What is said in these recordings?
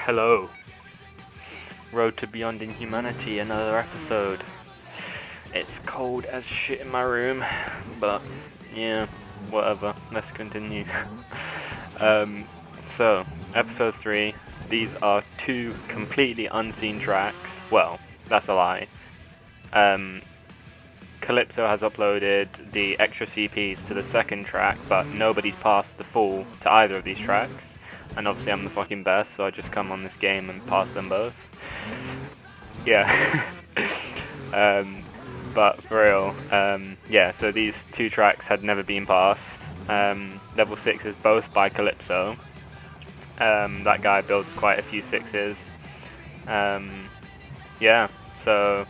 Hello. Road to Beyond Inhumanity, another episode. It's cold as shit in my room, but yeah, whatever. Let's continue. So, episode 3. These are 2 completely unseen tracks. Well, that's a lie. Calypso has uploaded the extra CPs to the second track, but nobody's passed the full to either of these tracks. And obviously I'm the fucking best, so I just come on this game and pass them both. Yeah. But for real, yeah, so these 2 tracks had never been passed. Level 6 is both by Calypso. That guy builds quite a few 6s. Yeah, so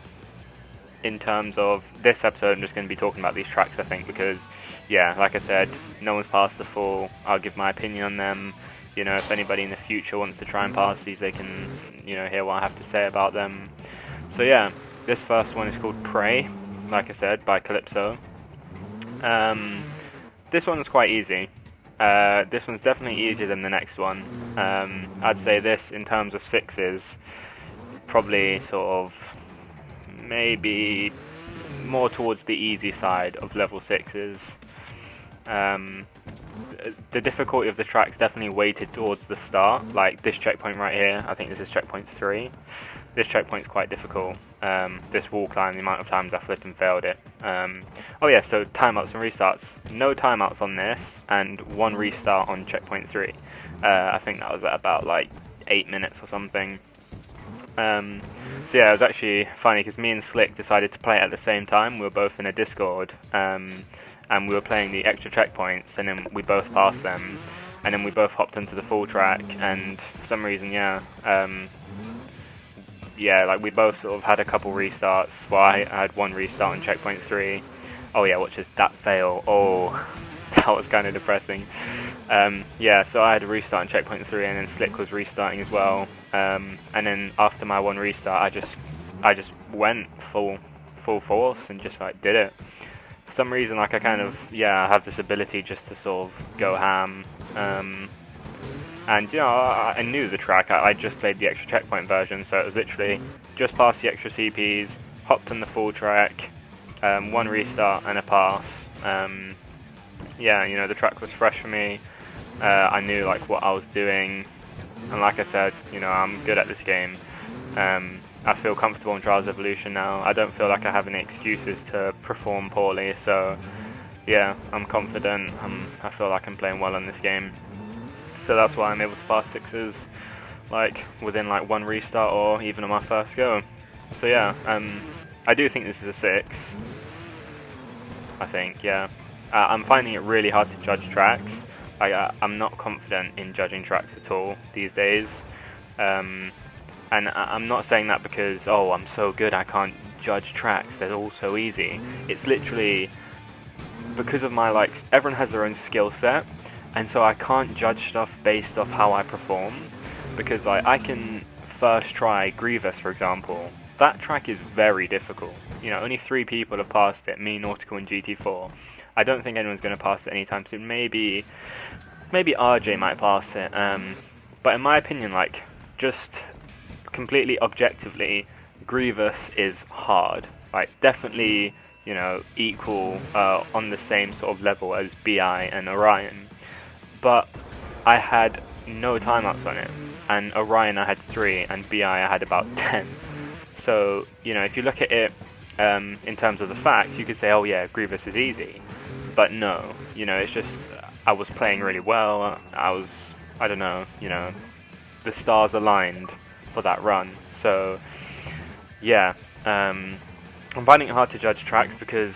in terms of this episode, I'm just going to be talking about these tracks, I think, because, yeah, like I said, no one's passed the full. I'll give my opinion on them. You know, if anybody in the future wants to try and pass these, they can, you know, hear what I have to say about them. So yeah, this first one is called Prey, like I said, by Calypso. This one's quite easy. This one's definitely easier than the next one. I'd say this, in terms of 6s, probably sort of maybe more towards the easy side of level 6s. The difficulty of the track's definitely weighted towards the start, like this checkpoint right here. I think this is checkpoint 3. This checkpoint's quite difficult. This wall climb, the amount of times I flipped and failed it. Oh yeah, so timeouts and restarts. No timeouts on this, and 1 restart on checkpoint 3. I think that was at about like 8 minutes or something. So yeah, it was actually funny because me and Slick decided to play it at the same time. We were both in a Discord, and we were playing the extra checkpoints, and then we both passed them, and then we both hopped into the full track, and for some reason, yeah, like we both sort of had a couple restarts. Well, I had 1 restart on checkpoint 3. Oh yeah, watch this, that fail. Oh, that was kind of depressing. Yeah, so I had a restart on checkpoint 3, and then Slick was restarting as well. And then after my 1 restart, I just went full force and just like did it. For some reason, like I kind of, yeah, I have this ability just to sort of go ham. And you know, I knew the track. I just played the extra checkpoint version, so it was literally just past the extra CPs, hopped on the full track, 1 restart and a pass. Yeah, you know, the track was fresh for me. I knew like what I was doing, and like I said, you know, I'm good at this game. I feel comfortable in Trials Evolution now. I don't feel like I have any excuses to perform poorly, so yeah, I'm confident. I feel like I'm playing well in this game. So that's why I'm able to pass 6s like within like 1 restart or even on my first go. So yeah, I do think this is a 6. I think, yeah. I'm finding it really hard to judge tracks. I'm not confident in judging tracks at all these days. And I'm not saying that because, oh, I'm so good I can't judge tracks, they're all so easy. It's literally because of my, like, everyone has their own skill set, and so I can't judge stuff based off how I perform. Because like, I can first try Grievous, for example. That track is very difficult. You know, only 3 people have passed it, me, Nautical, and GT4. I don't think anyone's going to pass it anytime soon. Maybe RJ might pass it. But in my opinion, like, just completely objectively, Grievous is hard. Like, definitely, you know, equal, on the same sort of level as BI and Orion. But I had no timeouts on it. And Orion I had 3, and BI I had about 10. So, you know, if you look at it in terms of the facts, you could say, oh yeah, Grievous is easy. But no, you know, it's just, I was playing really well. I don't know, you know, the stars aligned for that run. So, yeah, I'm finding it hard to judge tracks because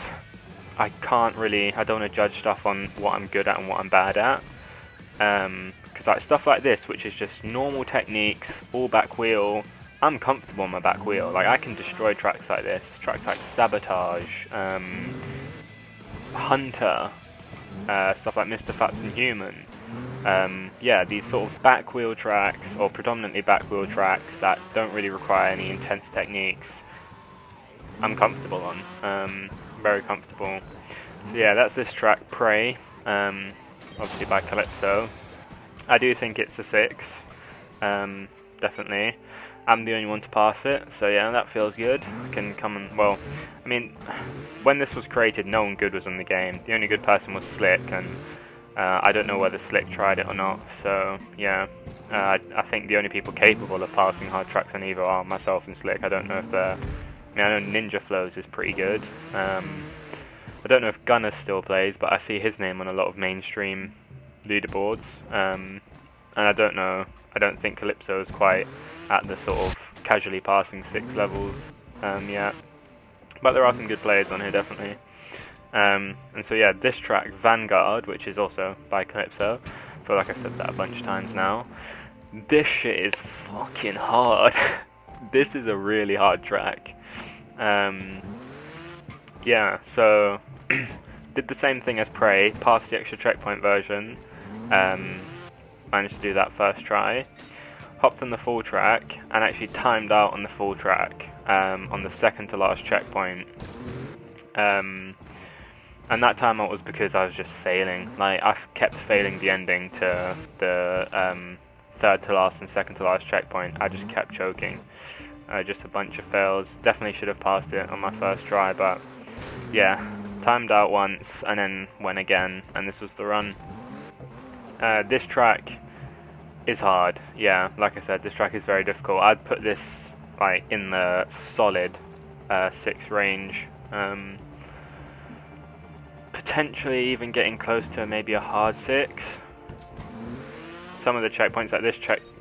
I don't want to judge stuff on what I'm good at and what I'm bad at. Because like stuff like this, which is just normal techniques, all back wheel, I'm comfortable on my back wheel. Like I can destroy tracks like this, tracks like Sabotage, Huntur, stuff like Mr. Faps and Inhuman. Yeah, these sort of back wheel tracks, or predominantly back wheel tracks that don't really require any intense techniques, I'm comfortable on. Very comfortable. So yeah, that's this track, Prey, obviously by Calypso. I do think it's a 6. definitely. I'm the only one to pass it, so yeah, that feels good. I can come and, well, I mean, when this was created, no one good was in the game. The only good person was Slick, and I don't know whether Slick tried it or not, so yeah. I think the only people capable of passing hard tracks on Evo are myself and Slick. I don't know if they're... I mean, I know Ninja Flows is pretty good. I don't know if Gunner still plays, but I see his name on a lot of mainstream leaderboards. And I don't know, I don't think Calypso is quite at the sort of casually passing 6 level yet. But there are some good players on here, definitely. And so yeah, this track, Vanguard, which is also by Calypso, I feel like I've said that a bunch of times now. This shit is fucking hard. This is a really hard track. Yeah, so did the same thing as Prey, passed the extra checkpoint version, managed to do that first try, hopped on the full track, and actually timed out on the full track on the second to last checkpoint. And that time out was because I was just failing. Like, I kept failing the ending to the third to last and second to last checkpoint. I just kept choking. Just a bunch of fails. Definitely should have passed it on my first try, but yeah, timed out once and then went again, and this was the run. This track is hard. Yeah, like I said, this track is very difficult. I'd put this like in the solid 6 range. Potentially even getting close to maybe a hard 6. Some of the checkpoints, like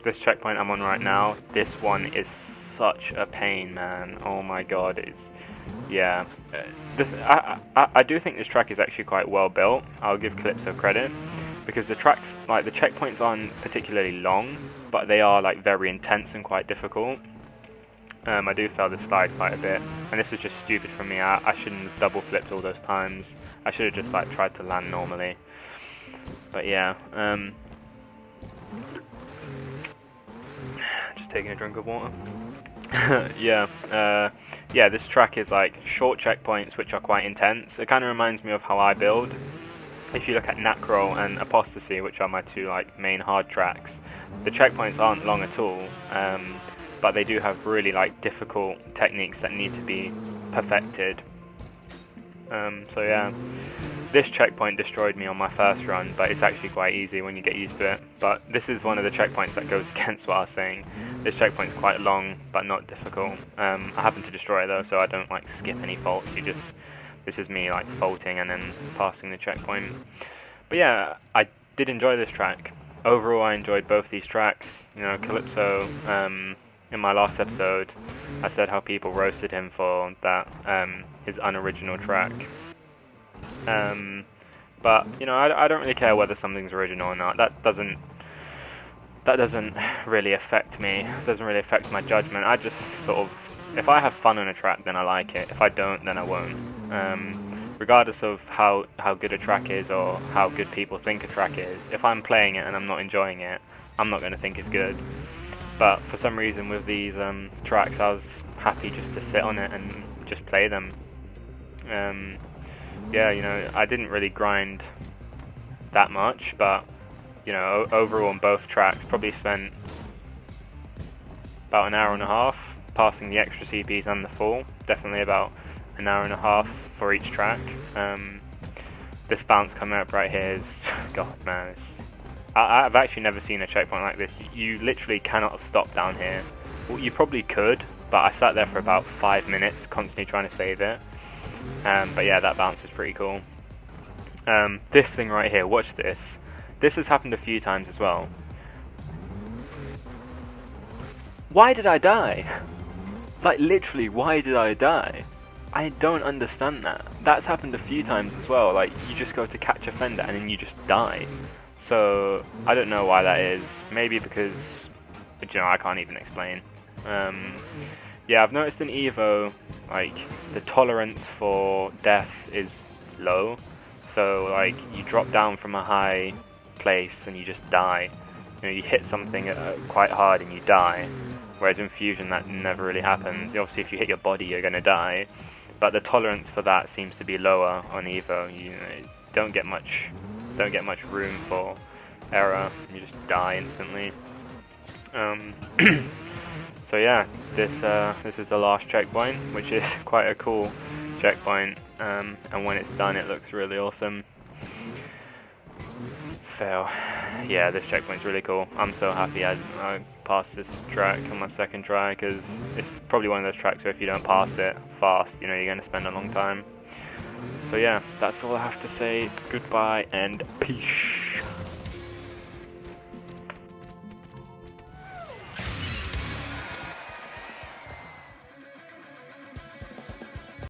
this checkpoint I'm on right now, this one is such a pain, man. Oh my god, it's, yeah. I do think this track is actually quite well built. I'll give Calypso credit, because the tracks, like the checkpoints aren't particularly long, but they are like very intense and quite difficult. I do fail the slide quite a bit, and this is just stupid from me. I shouldn't have double flipped all those times. I should have just like tried to land normally. But yeah, just taking a drink of water. Yeah, this track is like short checkpoints which are quite intense. It kind of reminds me of how I build. If you look at Nacro and Apostasy, which are my 2 like main hard tracks, the checkpoints aren't long at all. But they do have really like difficult techniques that need to be perfected. So yeah, this checkpoint destroyed me on my first run, but it's actually quite easy when you get used to it. But this is one of the checkpoints that goes against what I was saying. This checkpoint's quite long, but not difficult. I happen to destroy it though, so I don't like skip any faults. This is me like faulting and then passing the checkpoint. But yeah, I did enjoy this track. Overall, I enjoyed both these tracks. You know, Calypso, in my last episode, I said how people roasted him for that, his unoriginal track. But you know, I don't really care whether something's original or not. That doesn't really affect me. It doesn't really affect my judgment. I just sort of, if I have fun on a track, then I like it. If I don't, then I won't. Regardless of how good a track is or how good people think a track is, if I'm playing it and I'm not enjoying it, I'm not going to think it's good. But for some reason with these tracks, I was happy just to sit on it and just play them. Yeah, you know, I didn't really grind that much, but you know, overall on both tracks, probably spent about an hour and a half passing the extra CPs and the full. Definitely about an hour and a half for each track. This bounce coming up right here is, God man, I've actually never seen a checkpoint like this. You literally cannot stop down here. Well, you probably could, but I sat there for about 5 minutes constantly trying to save it. But yeah, that bounce is pretty cool. This thing right here, watch this. This has happened a few times as well. Why did I die? Like literally, why did I die? I don't understand that. That's happened a few times as well. Like, you just go to catch a fender and then you just die. So I don't know why that is. Maybe because, you know, I can't even explain. Yeah, I've noticed in Evo, like, the tolerance for death is low. So like, you drop down from a high place and you just die. You know, you hit something quite hard and you die. Whereas in Fusion that never really happens. Obviously if you hit your body you're gonna die, but the tolerance for that seems to be lower on Evo. You know, don't get much room for error. You just die instantly. So yeah, this is the last checkpoint, which is quite a cool checkpoint, and when it's done it looks really awesome. Fail. Yeah, this checkpoint's really cool. I'm so happy I passed this track on my second try, because it's probably one of those tracks where if you don't pass it fast, you know, you're going to spend a long time. So yeah, that's all I have to say. Goodbye and peace.